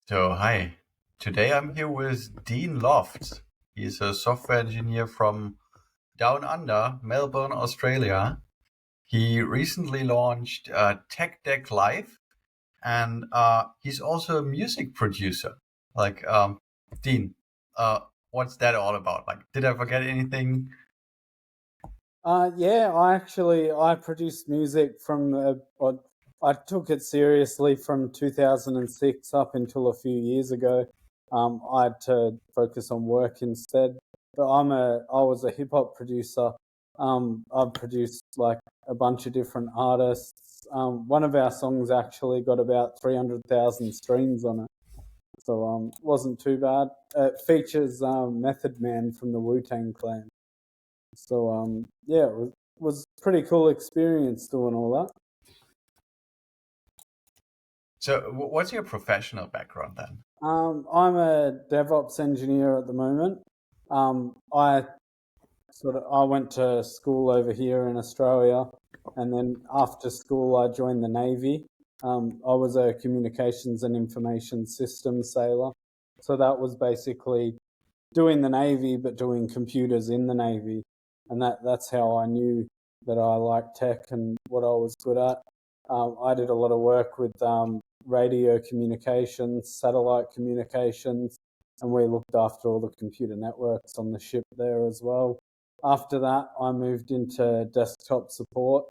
So, hi. Today I'm here with Dean Lofts. He's a software engineer from down under, Melbourne, Australia. He recently launched Tech Deck Live, and he's also a music producer. Like, Dean, uh, what's that all about? Like, did I forget anything? Yeah, I produced music I took it seriously from 2006 up until a few years ago. I had to focus on work instead. But I was a hip hop producer. I've produced like a bunch of different artists. One of our songs actually got about 300,000 streams on it, so wasn't too bad. It features Method Man from the Wu-Tang Clan. So yeah, it was pretty cool experience doing all that. So, what's your professional background then? I'm a DevOps engineer at the moment. I went to school over here in Australia, and then after school I joined the Navy. I was a communications and information systems sailor, so that was basically doing the Navy but doing computers in the Navy, and that's how I knew that I liked tech and what I was good at. I did a lot of work with radio communications, satellite communications, and we looked after all the computer networks on the ship there as well. After that, I moved into desktop support.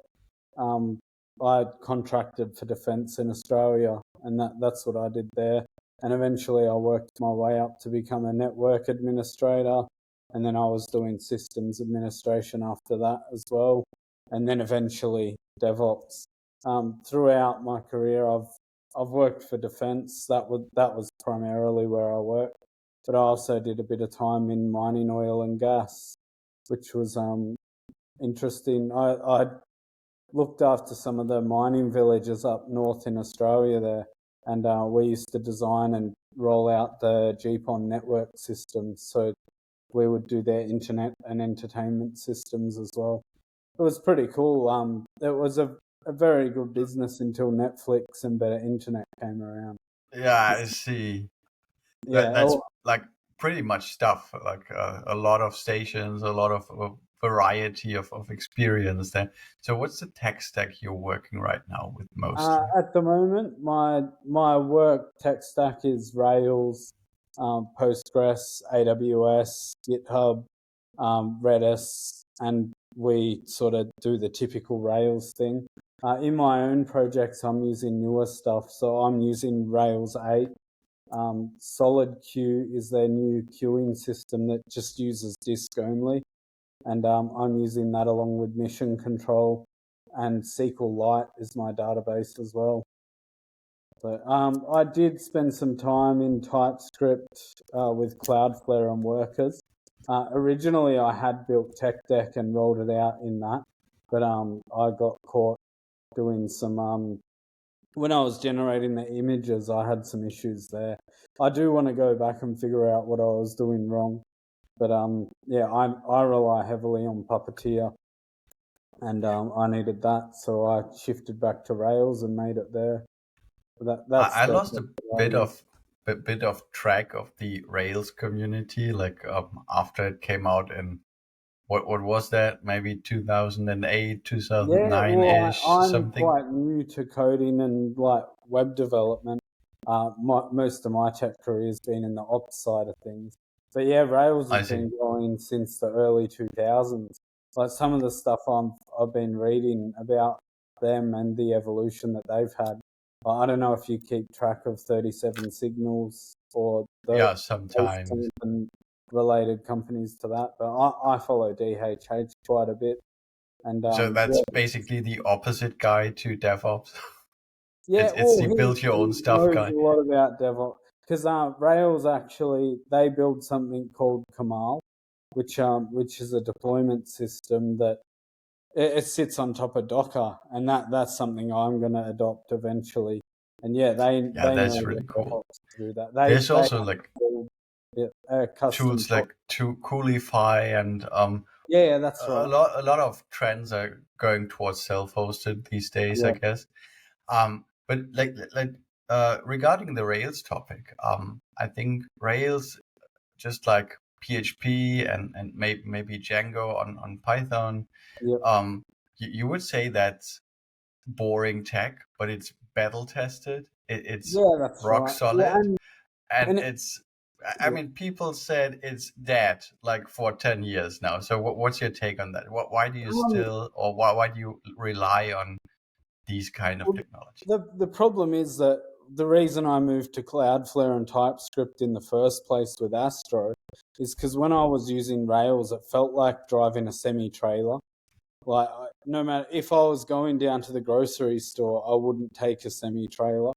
Um, I contracted for defence in Australia, and that's what I did there. And eventually, I worked my way up to become a network administrator, and then I was doing systems administration after that as well, and then eventually DevOps. Throughout my career, I've worked for defence. That was primarily where I worked, but I also did a bit of time in mining oil and gas, which was interesting. I looked after some of the mining villages up north in Australia there, and we used to design and roll out the GPON network systems. So we would do their internet and entertainment systems as well. It was pretty cool. It was a very good business until Netflix and better internet came around. Yeah, I see. Yeah, That's like pretty much stuff, like a lot of stations, a lot of variety of experience there. So, what's the tech stack you're working right now with mostly? At the moment, my work tech stack is Rails, Postgres, AWS, GitHub, Redis, and we sort of do the typical Rails thing. In my own projects, I'm using newer stuff, so I'm using Rails 8. Solid Queue is their new queuing system that just uses disk only, and I'm using that along with Mission Control, and SQLite is my database as well. So I did spend some time in TypeScript with Cloudflare and Workers. Originally, I had built TechDeck and rolled it out in that, but I got caught doing some. When I was generating the images, I had some issues there. I do want to go back and figure out what I was doing wrong, but yeah, I rely heavily on Puppeteer, and I needed that, so I shifted back to Rails and made it there. That's I the lost a bit of track of the Rails community, like after it came out in what was that? Maybe 2008, Yeah, 2009 well, ish, I'm something. quite new to coding and like web development. Most of my tech career has been in the ops side of things. But yeah, Rails has I see. been going since the early 2000s. Like some of the stuff I've been reading about them and the evolution that they've had. I don't know if you keep track of 37 Signals or Yeah, those sometimes. things and related companies to that, but I follow DHH quite a bit. And So yeah, that's basically the opposite guy to DevOps. yeah. It's Well, the build your he own stuff knows a guy. lot about DevOps because Rails actually they build something called Kamal, which is a deployment system that it sits on top of Docker, and that's something I'm going to adopt eventually. And yeah, Yeah, they know that's the really cool. DevOps to do that. There's They also have like to build a custom tools plot. like to Coolify and Yeah, that's right. a lot of trends are going towards self-hosted these days, I Yeah. guess. But like regarding the Rails topic, I think Rails, just like PHP and maybe Django on Python, Yep. you would say that's boring tech, but it's battle tested. It's Yeah, that's rock right. Yeah, solid, and and it's. I yeah. mean, people said it's dead like for 10 years now. So what's your take on that? Why do you Um, still, or why do you rely on these kind of well, technology? the problem is that the reason I moved to Cloudflare and TypeScript in the first place with Astro is because when I was using Rails, it felt like driving a semi trailer. Like, no matter if I was going down to the grocery store, I wouldn't take a semi trailer.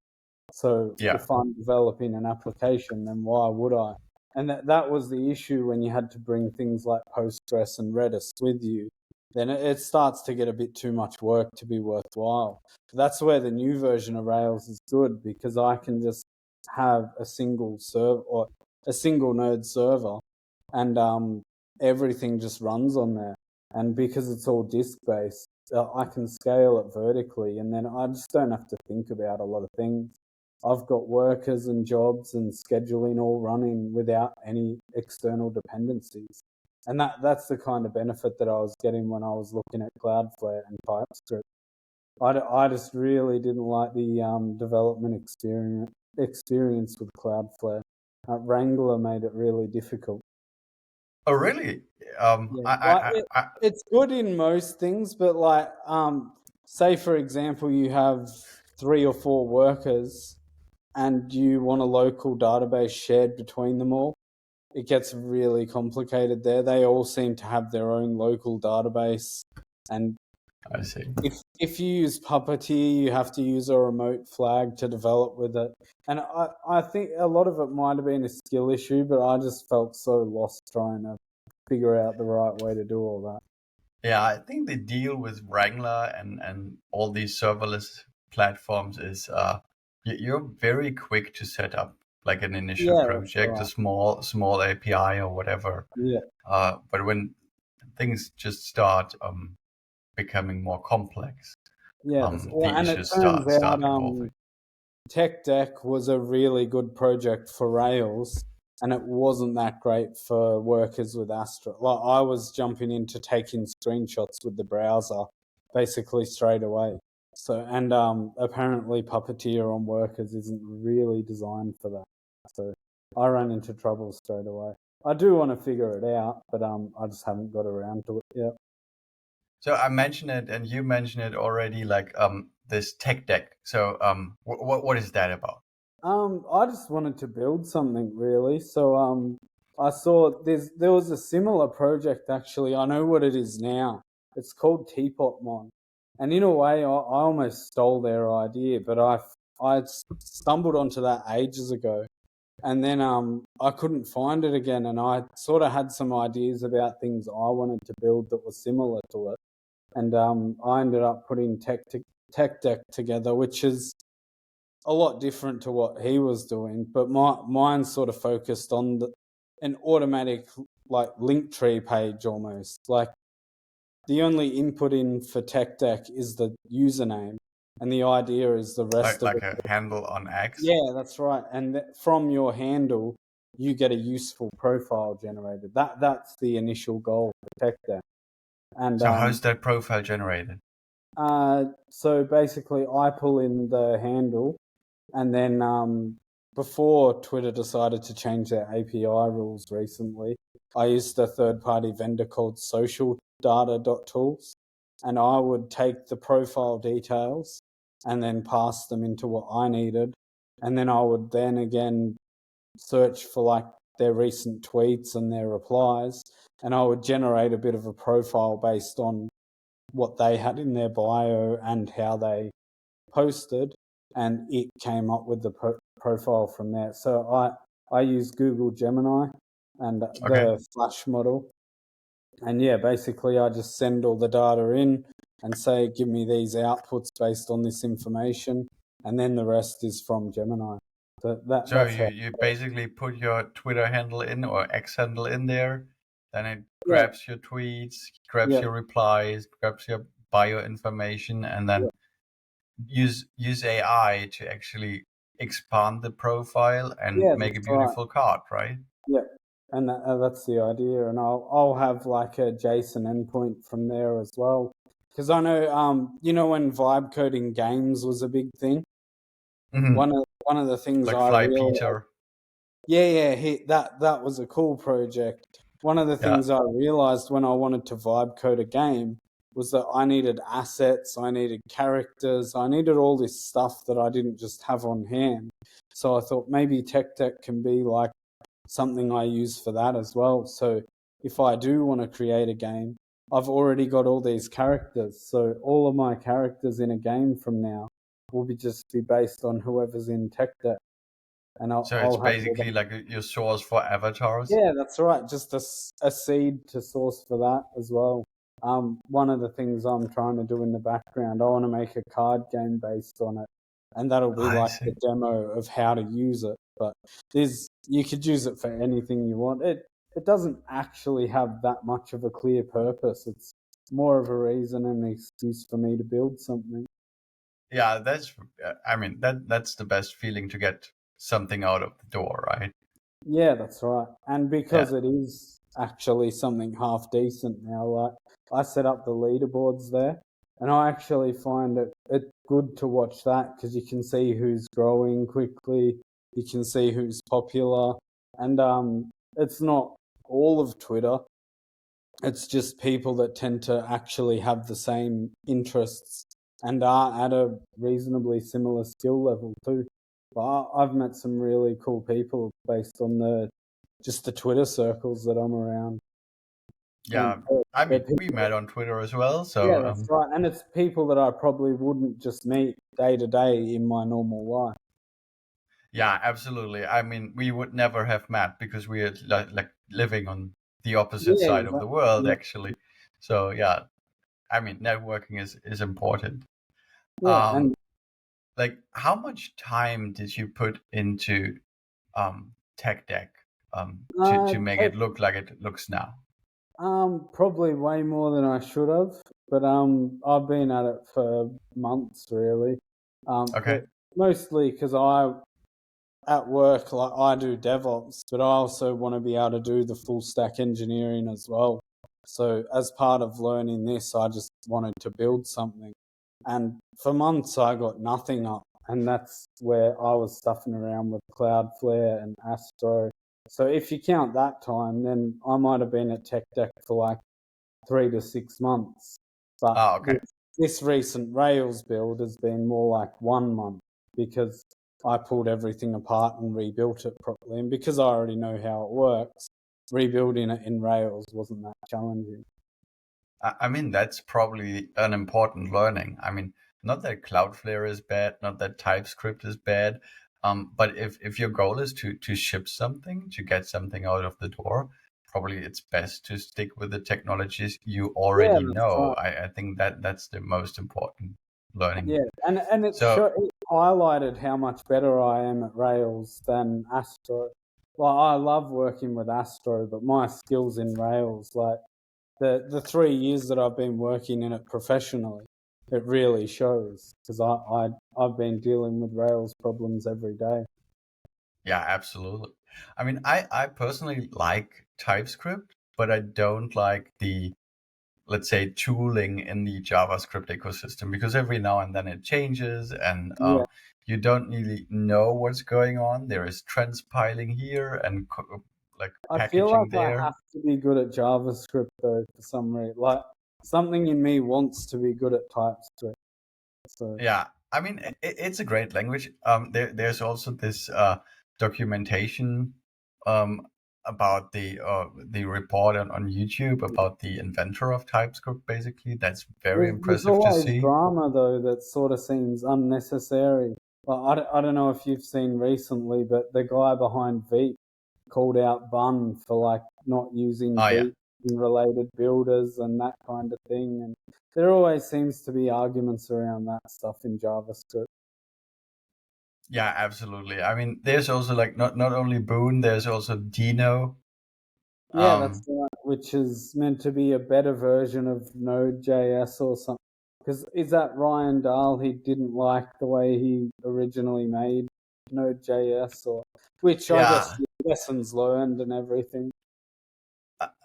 So Yeah, if I'm developing an application, then why would I? And that was the issue when you had to bring things like Postgres and Redis with you. Then it starts to get a bit too much work to be worthwhile. That's where the new version of Rails is good because I can just have a single server or a single node server, and everything just runs on there. And because it's all disk based, I can scale it vertically, and then I just don't have to think about a lot of things. I've got workers and jobs and scheduling all running without any external dependencies. And that's the kind of benefit that I was getting when I was looking at Cloudflare and TypeScript. I just really didn't like the development experience with Cloudflare. Wrangler made it really difficult. oh really? Yeah, like it's good in most things, but like, say for example, you have 3 or 4 workers and you want a local database shared between them all, it gets really complicated there. They all seem to have their own local database, and I see. if you use Puppeteer, you have to use a remote flag to develop with it. And I think a lot of it might have been a skill issue, but I just felt so lost trying to figure out the right way to do all that. Yeah, I think the deal with Wrangler and all these serverless platforms is you're very quick to set up like an initial Yeah, that's project, a right. small API or whatever. Yeah, But when things just start becoming more complex, yeah. Well, the and it issues turns start out evolving. Tech Deck was a really good project for Rails, and it wasn't that great for workers with Astra. Like, I was jumping into taking screenshots with the browser basically straight away. So, and apparently Puppeteer on workers isn't really designed for that. So I ran into trouble straight away. I do want to figure it out, but I just haven't got around to it yet. So I mentioned it, and you mentioned it already, like this tech deck. So what is that about? I just wanted to build something really. So I saw there was a similar project actually. I know what it is now. It's called Teapot Mon, and in a way, I almost stole their idea, but I stumbled onto that ages ago, and then I couldn't find it again, and I sort of had some ideas about things I wanted to build that were similar to it, and I ended up putting Tech Deck together, which is a lot different to what he was doing, but mine sort of focused on an automatic like link tree page almost. Like the only input in for Tech Deck is the username, and the idea is the rest of Like it. a handle on X? Yeah, that's right. And from your handle, you get a useful profile generated. That's the initial goal for Tech Deck. And So how's that profile generated? so basically, I pull in the handle. And then before Twitter decided to change their API rules recently, I used a third-party vendor called socialdata.tools, and I would take the profile details and then pass them into what I needed. And then I would then again search for like their recent tweets and their replies, and I would generate a bit of a profile based on what they had in their bio and how they posted, and it came up with the profile from there. So I use Google Gemini and Okay. the Flash model, and yeah, basically I just send all the data in and say, give me these outputs based on this information, and then the rest is from Gemini. So So that's how. you basically put your Twitter handle in or X handle in there, then it Yeah, grabs your tweets, grabs yeah, your replies, grabs your bio information, and yeah, then use AI to actually expand the profile and Yeah, make that's a right. beautiful card, right? Yeah, and that's the idea. And I'll have like a JSON endpoint from there as well, because I know when vibe coding games was a big thing. Hmm. One of the things Like I Fly realized, Peter. yeah, that was a cool project. One of the Yeah. things I realized when I wanted to vibe code a game was that I needed assets, I needed characters, I needed all this stuff that I didn't just have on hand. So I thought maybe tech deck can be like something I use for that as well. So if I do want to create a game, I've already got all these characters. So all of my characters in a game from now will be based on whoever's in tech deck, and So it's I'll have all basically them. like your source for avatars. Yeah, that's right. Just a seed to source for that as well. One of the things I'm trying to do in the background, I want to make a card game based on it, and that'll be I like see. the demo of how to use it. But there's you could use it for anything you want. It doesn't actually have that much of a clear purpose. It's more of a reason and an excuse for me to build something. Yeah, I mean, that's the best feeling to get something out of the door, right? Yeah, that's right. And Yeah. because it is actually something half decent now, like I set up the leaderboards there, and I actually find it good to watch that because you can see who's growing quickly, you can see who's popular, and it's not all of Twitter. It's just people that tend to actually have the same interests and are at a reasonably similar skill level too. But I've met some really cool people based on the Twitter circles that I'm around, and Yeah. I they're mean, we people. met on Twitter as well, Yeah, so that's right, and it's people that I probably wouldn't just meet day to day in my normal life. yeah, absolutely. I mean, we would never have met because we are like living on the opposite Yeah, side of the exactly. world, Yeah, actually. So yeah, I mean, networking is important. yeah, Um, and like, how much time did you put into tech deck to make take it look like it looks now? probably way more than I should have, but I've been at it for months really. Okay. But mostly because I at work like I do DevOps, but I also want to be able to do the full stack engineering as well. So as part of learning this, I just wanted to build something, and for months I got nothing up, and that's where I was stuffing around with Cloudflare and Astro. So if you count that time, then I might have been at Tech Deck for like 3 to 6 months. But Ah, okay. this recent Rails build has been more like 1 month because I pulled everything apart and rebuilt it properly. And because I already know how it works, rebuilding it in Rails wasn't that challenging. I mean, that's probably an important learning. I mean, not that Cloudflare is bad, not that TypeScript is bad, but if your goal is to ship something, to get something out of the door, probably it's best to stick with the technologies you Yeah, already that's know. right. I think that's the most important learning. Yeah, and So it highlighted how much better I am at Rails than Astro. Well, I love working with Astro, but my skills in Rails, like the 3 years that I've been working in it professionally, it really shows because I've been dealing with Rails problems every day. yeah, absolutely. I mean, I personally like TypeScript, but I don't like the, let's say, tooling in the JavaScript ecosystem because every now and then it changes and Yeah, you don't really know what's going on. There is transpiling here and like I feel packaging like I there. have to be good at JavaScript though for some reason. Like something in me wants to be good at TypeScript. So Yeah, I mean, it's a great language. There's also this documentation um, about the report on YouTube about the inventor of TypeScript. Basically, that's very there's impressive to always see. drama though that sort of seems unnecessary. Like, I don't know if you've seen recently, but the guy behind Veep called out Bun for like not using Oh yeah, Veep in related builders and that kind of thing. And there always seems to be arguments around that stuff in JavaScript. yeah, absolutely. I mean, there's also like not only Boone, there's also Dino. Yeah, that's Um, right, which is meant to be a better version of Node.js or something. Because is that Ryan Dahl? He didn't like the way he originally made Node.js, or which I guess Yeah, lessons learned and everything.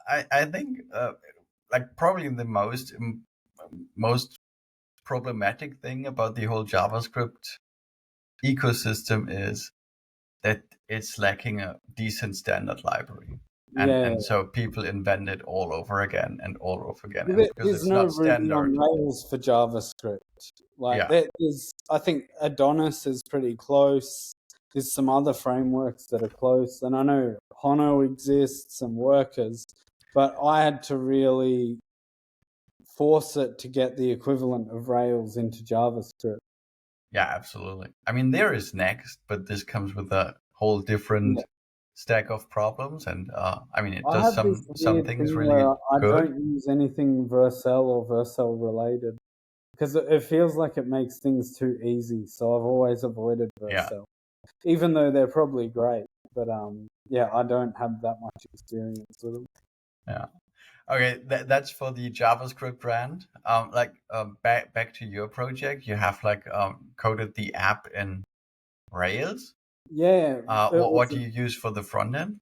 I think like probably the most problematic thing about the whole JavaScript ecosystem is that it's lacking a decent standard library. Yeah, And so people invent it all over again and all over again. And because there's it's no not Ruby on standard. Rails for JavaScript. Like Yeah. there's, I think Adonis is pretty close. There's some other frameworks that are close, and I know Hono exists and Workers, but I had to really force it to get the equivalent of Rails into JavaScript. Yeah, absolutely. I mean, there is Next, but this comes with a whole Yeah. different stack of problems. And I mean, it I does have this some weird things thing where really I good. don't use anything Vercel or Vercel related because it feels like it makes things too easy. So I've always avoided Yeah, Vercel, even though they're probably great. But yeah, I don't have that much experience with them. yeah. Okay, that's for the JavaScript brand. Like back to your project, you have like coded the app in Rails. Yeah, it What was. do you use for the front end?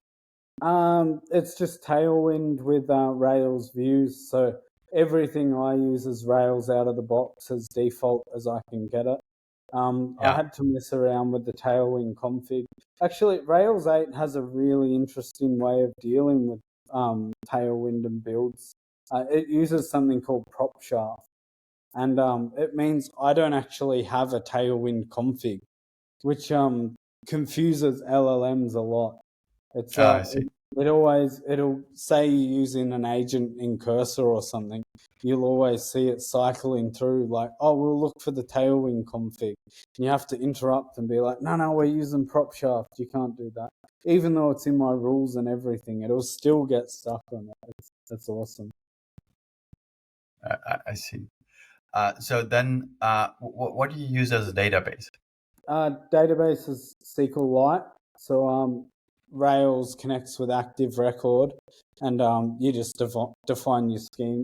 It's just Tailwind with Rails views. So everything I use is Rails out of the box as default as I can get it. I Yeah. had to mess around with the Tailwind config. Actually, Rails 8 has a really interesting way of dealing with Tailwind and builds. It uses something called prop shaft, and it means I don't actually have a Tailwind config, which confuses LLMs a lot. It's I see. it'll say you're using an agent in Cursor or something. You'll always see it cycling through like, oh, we'll look for the Tailwind config. And you have to interrupt and be like, no, we're using prop shaft. You can't do that. Even though it's in my rules and everything, it'll still get stuck on it. That's awesome. I see. So then, what do you use as a database? Database is SQLite. So Rails connects with Active Record, and you just define your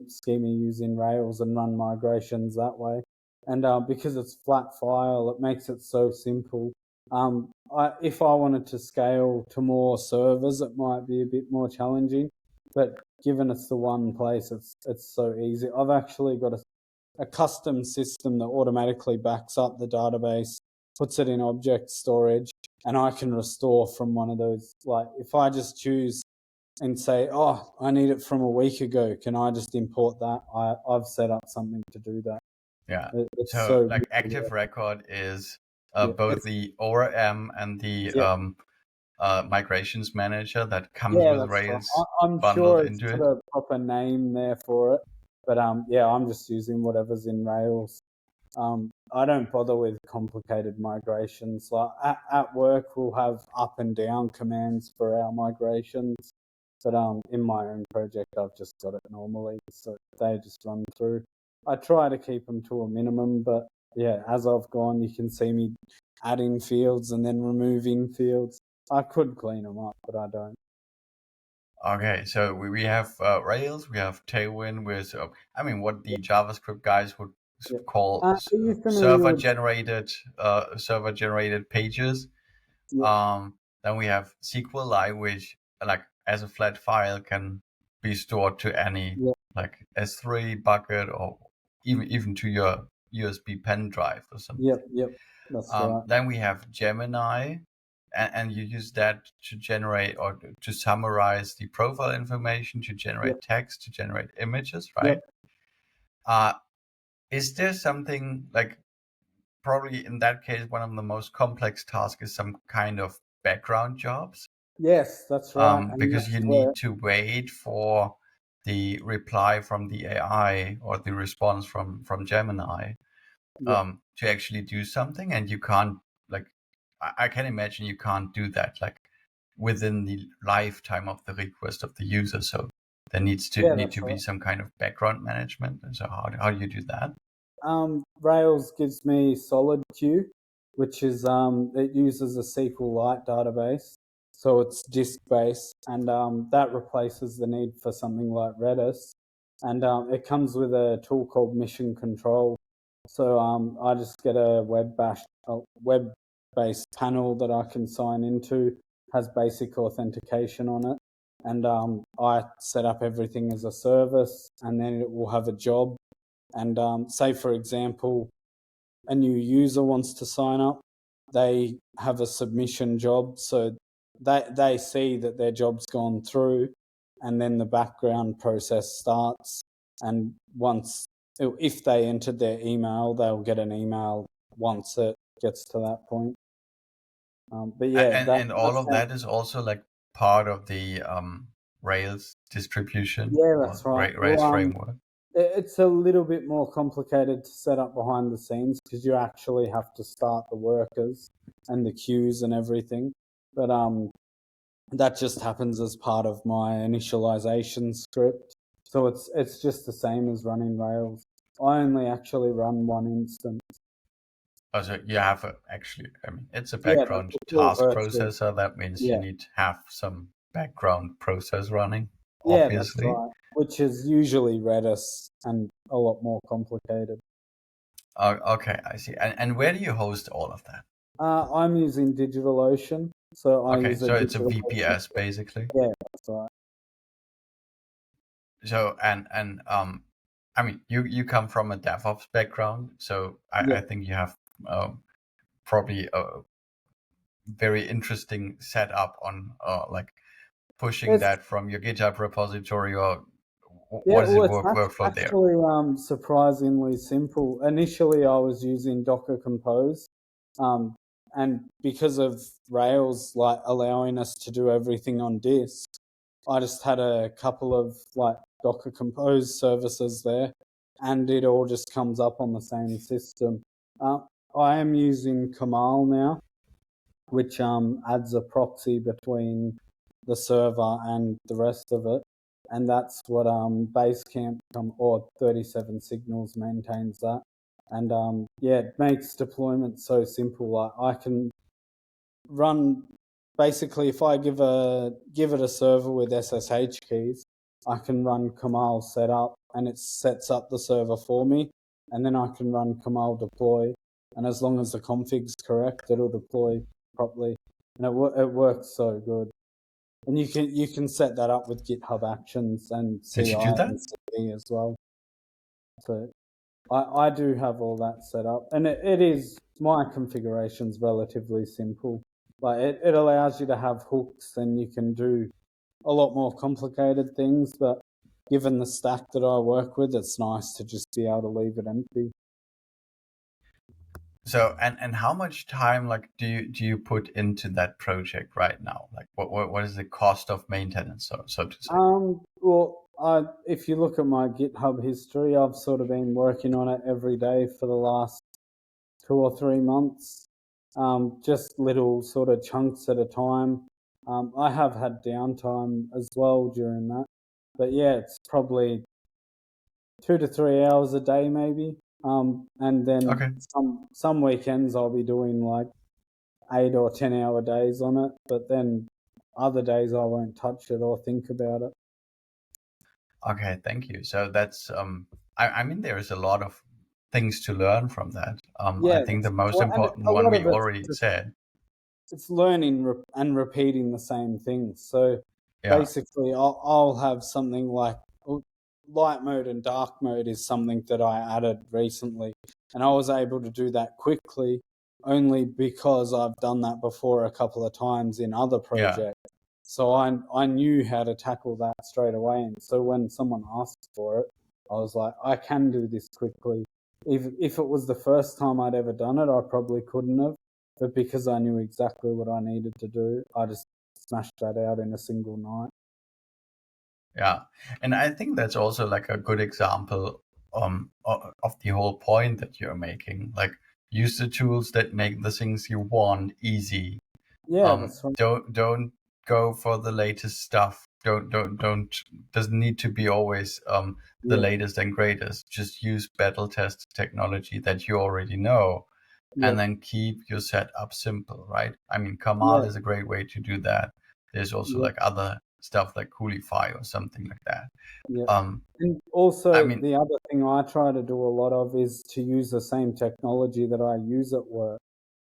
schema using Rails and run migrations that way. And because it's flat file, it makes it so simple. If I wanted to scale to more servers, it might be a bit more challenging. But given it's the one place, it's so easy. I've actually got a custom system that automatically backs up the database, puts it in object storage, and I can restore from one of those. Like if I just choose and say, oh, I need it from a week ago, can I just import that? I've set up something to do that. Yeah. It's So so like good. Active Record is Yeah, both the ORM and the yeah, migrations manager that comes yeah, with that's right. Rails I'm bundled sure it's into got it. a proper name there for it, but yeah, I'm just using whatever's in Rails. I don't bother with complicated migrations. Like at work, we'll have up and down commands for our migrations, but in my own project, I've just got it normally, so they just run through. I try to keep them to a minimum, but yeah, as I've gone, you can see me adding fields and then removing fields. I could clean them up, but I don't. Okay, so we have Rails, we have Tailwind with, I mean, what the JavaScript guys would Yeah. call Are you familiar with? server generated pages. Yeah, Then we have SQLite, which like as a flat file can be stored to any yeah, like S3 bucket or even to your USB pen drive or something. yep. That's right. Then we have Gemini, and you use that to generate or to summarize the profile information, to Yep, generate text, to generate images, yep. right? Is there something like probably in that case one of the most complex tasks is some kind of background jobs? Yes, that's right, and Because you that's where. need to wait for the reply from the AI or the response from Gemini Yeah, to actually do something, and you can't like I can imagine you can't do that like within the lifetime of the request of the user. So there yeah, need that's to be right. some kind of background management. And so how do you do that? Rails gives me solid queue, which is it uses a SQLite database, so it's disk based, and that replaces the need for something like Redis, and it comes with a tool called Mission Control. So I just get a web based panel that I can sign into, has basic authentication on it. And I set up everything as a service, and then it will have a job. And say, for example, a new user wants to sign up, they have a submission job. So they see that their job's gone through, and then the background process starts. And once, if they entered their email, they'll get an email once it gets to that point. But yeah, And all that's of how, that is also like part of the Rails distribution yeah, or that's right. Rails Well, framework. it's a little bit more complicated to set up behind the scenes because you actually have to start the workers and the queues and everything. But that just happens as part of my initialization script. So it's just the same as running Rails. I only actually run one instance. Also, you have actually, I mean, it's a Yeah, background it's all task virtual. processor. That means you Yeah, need to have some background process running, yeah, that's obviously. right. Which is usually Redis and a lot more complicated. Okay, I see. And where do you host all of that? I'm using DigitalOcean, so I Okay, use a so it's a DigitalOcean. VPS basically. Yeah, that's right. So and I mean, you come from a DevOps background, so Yeah, I think you have probably a very interesting setup on like pushing it's that from your GitHub repository, or yeah. what is Well, it it's workflow there? actually surprisingly simple. Initially, I was using Docker Compose, um, and because of Rails like allowing us to do everything on disk, I just had a couple of like Docker Compose services there, and it all just comes up on the same system. Uh, I am using Kamal now, which adds a proxy between the server and the rest of it. And that's what Basecamp or 37 Signals maintains that. And yeah, it makes deployment so simple. Like I can run basically if I give it a server with SSH keys, I can run Kamal setup and it sets up the server for me, and then I can run Kamal deploy, and as long as the config's correct, it'll deploy properly, and it works so good. And you can set that up with GitHub Actions and Did CI you do that? and CD as well. So I do have all that set up, and it is my configuration's relatively simple. Like it allows you to have hooks, and you can do a lot more complicated things. But given the stack that I work with, it's nice to just be able to leave it empty. So and how much time like do you put into that project right now? Like what is the cost of maintenance, so to say? Well, if you look at my GitHub history, I've sort of been working on it every day for the last 2 or 3 months, just little sort of chunks at a time. I have had downtime as well during that, but yeah, it's probably 2 to 3 hours a day maybe. And then Okay. some weekends I'll be doing like 8 or 10 hour days on it, but then other days I won't touch it or think about it. Okay, thank you. So that's I mean there is a lot of things to learn from that. Yeah, I think the that's most well, and important a one lot we of it's already just said. it's learning and repeating the same things. So Yeah, basically, I'll have something like light mode and dark mode is something that I added recently, and I was able to do that quickly only because I've done that before a couple of times in other yeah, projects. So I knew how to tackle that straight away, and so when someone asked for it, I was like, I can do this quickly. If it was the first time I'd ever done it, I probably couldn't have, but because I knew exactly what I needed to do, I just smashed that out in a single night. yeah. And I think that's also like a good example of the whole point that you're making. Like use the tools that make the things you want easy. Yeah, that's right. Don't go for the latest stuff. Don't doesn't need to be always the Yeah, latest and greatest. Just use battle test technology that you already know, yeah, and then keep your setup simple, right? I mean, Kamal yeah, is a great way to do that. There's also yeah, like other stuff like Coolify or something like that. yeah. Um, And I also, mean, the other thing I try to do a lot of is to use the same technology that I use at work.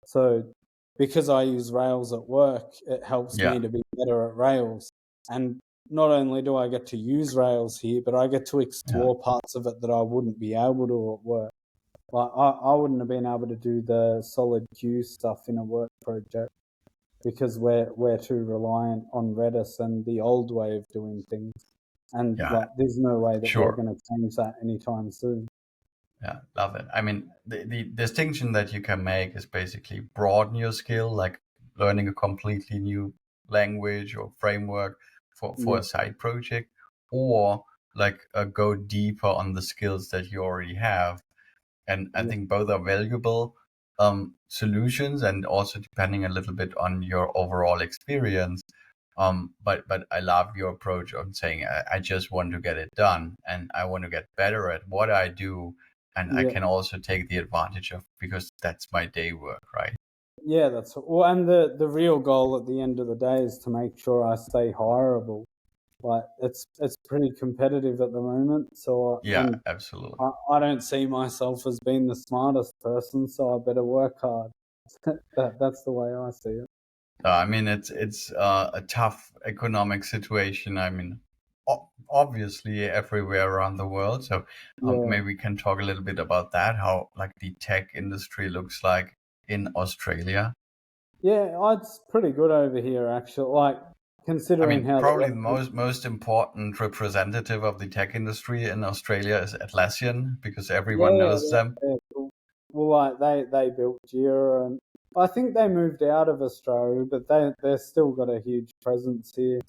So because I use Rails at work, it helps me Yeah, to be better at Rails. And not only do I get to use Rails here, but I get to yeah, explore parts of it that I wouldn't be able to at work. Like I wouldn't have been able to do the solid queue stuff in a work project because we're too reliant on Redis and the old way of doing things. And yeah. like there's no way that we're Sure. gonna change that anytime soon. Yeah, love it. I mean, the distinction that you can make is basically broaden your skill, like learning a completely new language or framework for Yeah, a side project, or like go deeper on the skills that you already have. And I yeah, think both are valuable solutions, and also depending a little bit on your overall experience. But I love your approach on saying I just want to get it done and I want to get better at what I do, and I yeah. can also take the advantage of because that's my day work, right? Yeah, that's well, and the real goal at the end of the day is to make sure I stay hireable. Like it's pretty competitive at the moment, so Yeah, and absolutely. I don't see myself as being the smartest person, so I better work hard. That's the way I see it. I mean, it's a tough economic situation. I mean, obviously everywhere around the world. So Yeah, maybe we can talk a little bit about that. How like the tech industry looks like in Australia. yeah, it's pretty good over here actually. Like I considering mean, how probably the the most important representative of the tech industry in Australia is Atlassian because everyone yeah, knows them. cool. Well, like they built Jira, and I think they moved out of Australia, but they're still got a huge presence here.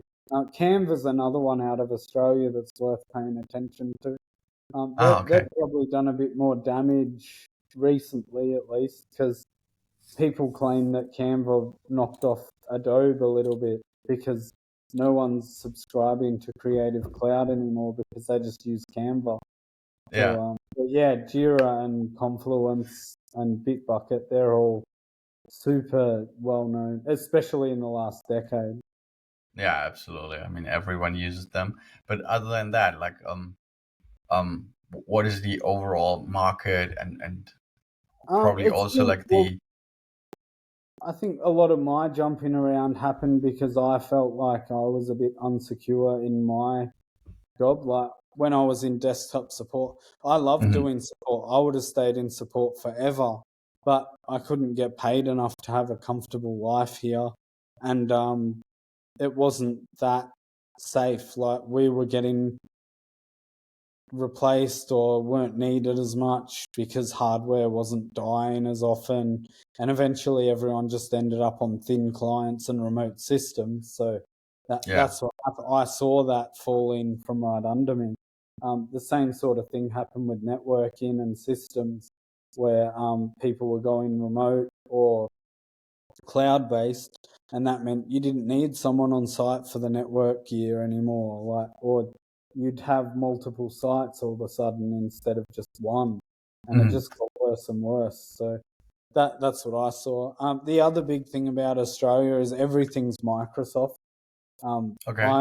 Canva's another one out of Australia that's worth paying attention to. Ah, They've okay. probably done a bit more damage recently, at least, because people claim that Canva knocked off Adobe a little bit because no one's subscribing to Creative Cloud anymore because they just use Canva. So, Yeah, but yeah, Jira and Confluence and Bitbucket, they're all super well known, especially in the last decade. yeah, absolutely. I mean, everyone uses them. But other than that, like what is the overall market and probably It's also been, like well, the I think a lot of my jumping around happened because I felt like I was a bit unsecure in my job. Like when I was in desktop support, I loved Mhm. doing support. I would have stayed in support forever, but I couldn't get paid enough to have a comfortable life here. And it wasn't that safe. Like we were getting replaced or weren't needed as much because hardware wasn't dying as often, and eventually everyone just ended up on thin clients and remote systems. So yeah, that's what happened. I saw that falling from right under me. The same sort of thing happened with networking and systems where people were going remote or cloud based, and that meant you didn't need someone on site for the network gear anymore, like or you'd have multiple sites all of a sudden instead of just one, and it Mhm. just got worse and worse. So that's what I saw. The other big thing about Australia is everything's Microsoft. Okay,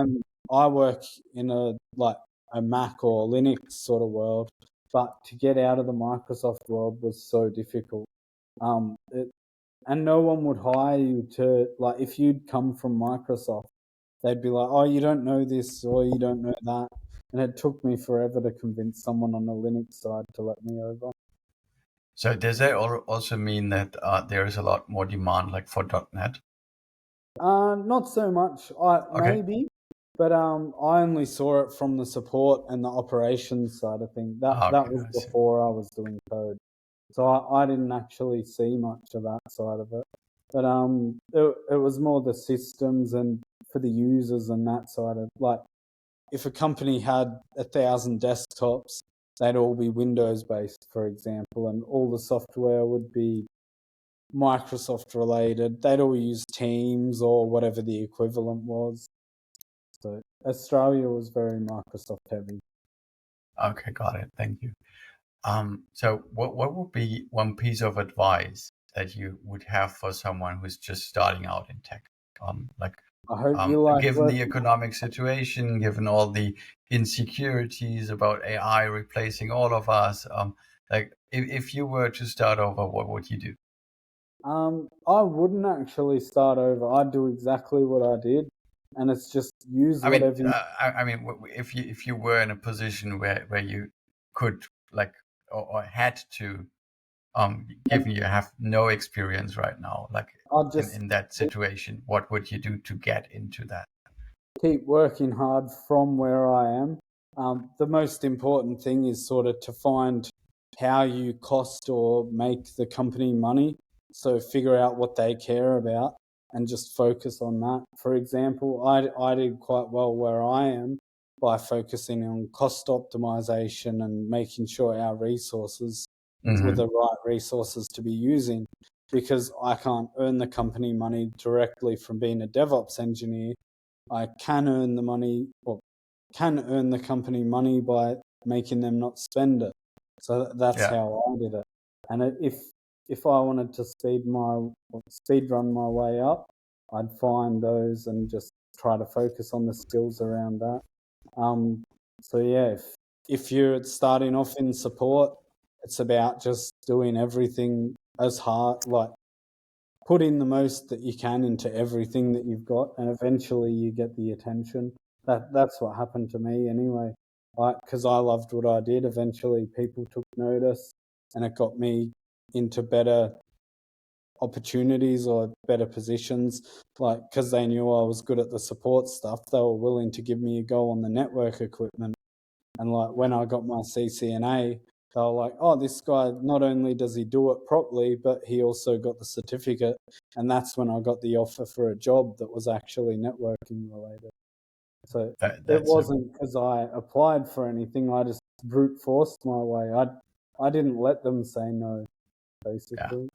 I work in a Mac or Linux sort of world, but to get out of the Microsoft world was so difficult. It, and no one would hire you to like if you'd come from Microsoft, they'd be like, "Oh, you don't know this or you don't know that," and it took me forever to convince someone on the Linux side to let me over. so does that also mean that there is a lot more demand like for .NET? Not so much. I Okay. maybe, but I only saw it from the support and the operations side of things. Ah, That okay, was I see. before I was doing code, so I didn't actually see much of that side of it. But it was more the systems and for the users and that side of like if a company had 1,000 desktops, they'd all be Windows based, for example, and all the software would be Microsoft related. They'd all use Teams or whatever the equivalent was. So Australia was very Microsoft heavy. Okay, got it. Thank you. So what would be one piece of advice that you would have for someone who's just starting out in tech? Like I hope you like given the working. economic situation, given all the insecurities about AI replacing all of us, like if you were to start over, what would you do? I wouldn't actually start over. I'd do exactly what I did, and it's just use I mean, whatever. I mean, if you were in a position where you could like or had to, given you have no experience right now, like I'd just in that situation, what would you do to get into that? keep working hard from where I am. The most important thing is sort of to find how you cost or make the company money. So figure out what they care about and just focus on that. For example, I did quite well where I am by focusing on cost optimization and making sure our resources were Hmm. the right resources to be using, because I can't earn the company money directly from being a DevOps engineer. I can earn the money, or can earn the company money by making them not spend it. So that's Yeah, how I did it. And if I wanted to speed run my way up, I'd find those and just try to focus on the skills around that. Um, so yeah, if you're starting off in support, it's about just doing everything as hard, like put in the most that you can into everything that you've got, and eventually you get the attention. That's what happened to me anyway. Because I loved what I did. Eventually, people took notice, and it got me into better opportunities or better positions. Like, because they knew I was good at the support stuff, they were willing to give me a go on the network equipment. And like when I got my CCNA, they were like, "Oh, this guy, not only does he do it properly, but he also got the certificate." And that's when I got the offer for a job that was actually networking related. So it that's a wasn't because I applied for anything. I just brute forced my way. I didn't let them say no, yeah. basically.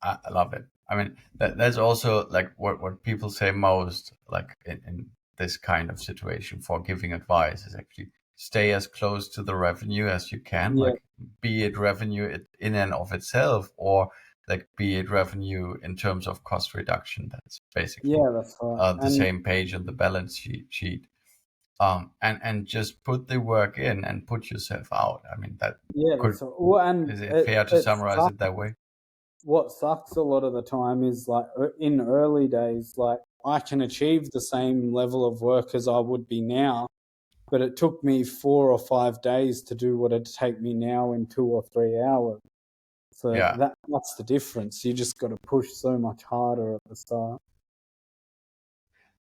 I love it. I mean, that's also like what people say most, like in this kind of situation for giving advice is actually stay as close to the revenue as you can, Yeah, like be it revenue in and of itself, or like be it revenue in terms of cost reduction. That's basically yeah, that's right. the And same page on the balance sheet. And just put the work in and put yourself out. I mean, that yeah, could that's right. Well, and is it fair to it summarize sucks. it that way? What sucks a lot of the time is like in early days, like I can achieve the same level of work as I would be now, but it took me 4 or 5 days to do what it'd take me now in 2 or 3 hours. So Yeah. that's the difference. You just got to push so much harder at the start.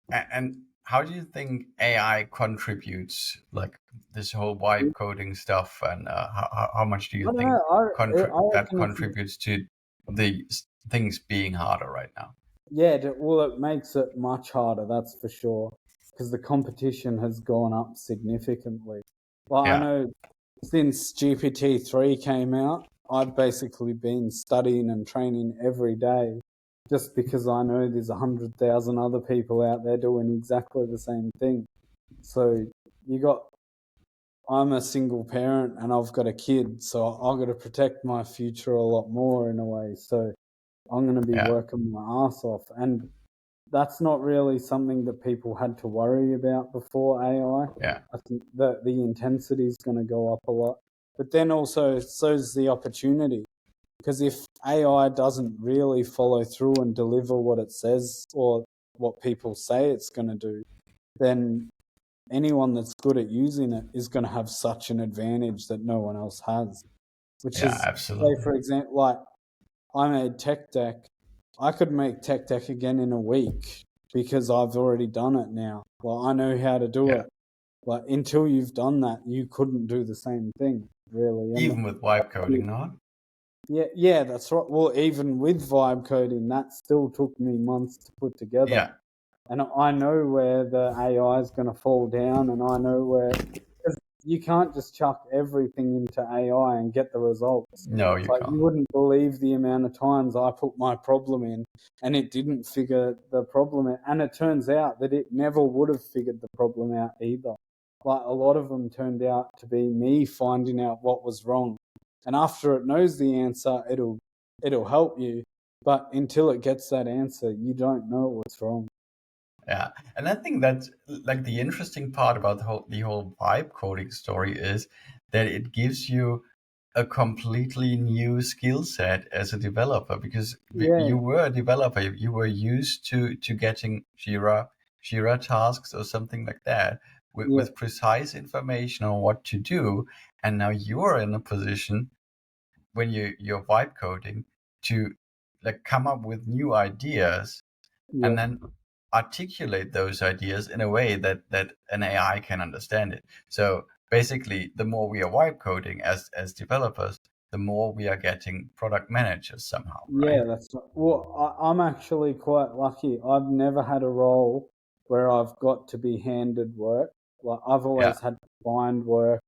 And how do you think AI contributes, like this whole vibe coding stuff, and how much do you I don't think know. I that reckon it's contributes to the things being harder right now? yeah. Well, it makes it much harder. That's for sure, because the competition has gone up significantly. Well, I Yeah, know since GPT-3 came out, I've basically been studying and training every day just because I know there's 100,000 other people out there doing exactly the same thing. So you got, I'm a single parent and I've got a kid, so I've got to protect my future a lot more in a way. So I'm going to be yeah, working my ass off. And that's not really something that people had to worry about before AI. yeah, I think that the intensity is going to go up a lot. But then also, so's the opportunity. Because if AI doesn't really follow through and deliver what it says or what people say it's going to do, then anyone that's good at using it is going to have such an advantage that no one else has. Which yeah, is, say, absolutely. for example, like I made Tech Deck. I could make Tech Deck again in a week because I've already done it now. Well, I know how to do Yeah, it. But until you've done that, you couldn't do the same thing, really. And even with vibe coding, not. yeah, yeah, that's right. Well, even with vibe coding, that still took me months to put together. Yeah, And I know where the AI is going to fall down, and I know where, because you can't just chuck everything into AI and get the results. no, It's you like you can't. wouldn't believe the amount of times I put my problem in and it didn't figure the problem out. And it turns out that it never would have figured the problem out either. Like a lot of them turned out to be me finding out what was wrong. And after it knows the answer, it'll help you. But until it gets that answer, you don't know what's wrong. Yeah, and I think that's like the interesting part about the whole vibe coding story is that it gives you a completely new skill set as a developer, because Yeah, you were a developer, you were used to getting Jira tasks or something like that yeah, with precise information on what to do, and now you're in a position when you're vibe coding to like come up with new ideas yeah, and then articulate those ideas in a way that an AI can understand it. So basically, the more we are vibe coding as developers, the more we are getting product managers somehow, yeah. right? That's right. Well, I'm actually quite lucky. I've never had a role where I've got to be handed work. Like I've Yeah, always had to find work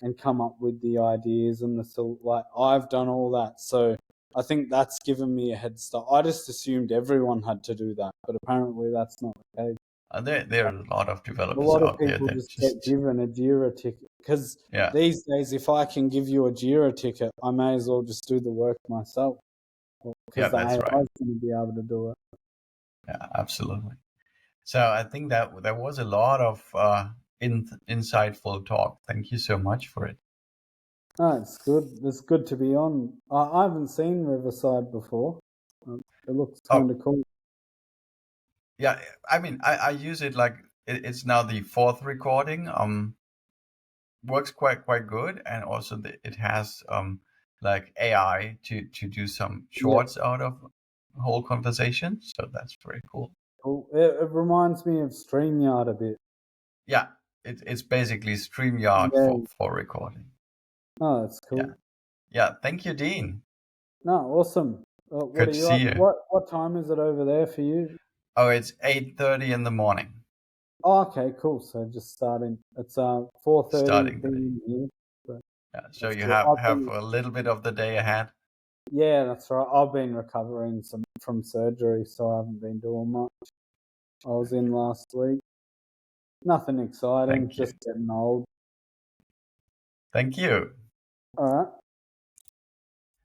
and come up with the ideas and like I've done all that. So I think that's given me a head start. I just assumed everyone had to do that, but apparently that's not the case. there are a lot of A developers lot of out there people that just get just given a Jira ticket because yeah, these days, if I can give you a Jira ticket, I may as well just do the work myself yeah, because the AI that's is right. going to be able to do it. Yeah, absolutely. So I think that there was a lot of insightful talk. Thank you so much for it. No, it's good. It's good to be on. I haven't seen Riverside before. It looks kind Oh, of cool. yeah, I mean, I use it like it's now the fourth recording. Works quite good, and also it has like AI to do some Yeah, shorts out of whole conversation. So that's very cool. cool. It reminds me of StreamYard a bit. Yeah, it's basically StreamYard Yeah. for recording. Oh, that's Yeah, cool. yeah. Thank you, Dean. No, awesome. What Good are to you see up? you. What time is it over there for you? Oh, it's 8:30 in the morning. Oh, okay, cool. So just starting. It's 4:30 Starting the day. p.m. here. So Yeah, so that's you cool. have a little bit of the day ahead. Yeah, that's right. I've been recovering from surgery, so I haven't been doing much. I was in last week. Nothing exciting, Thank just you. getting old. Thank you. All right.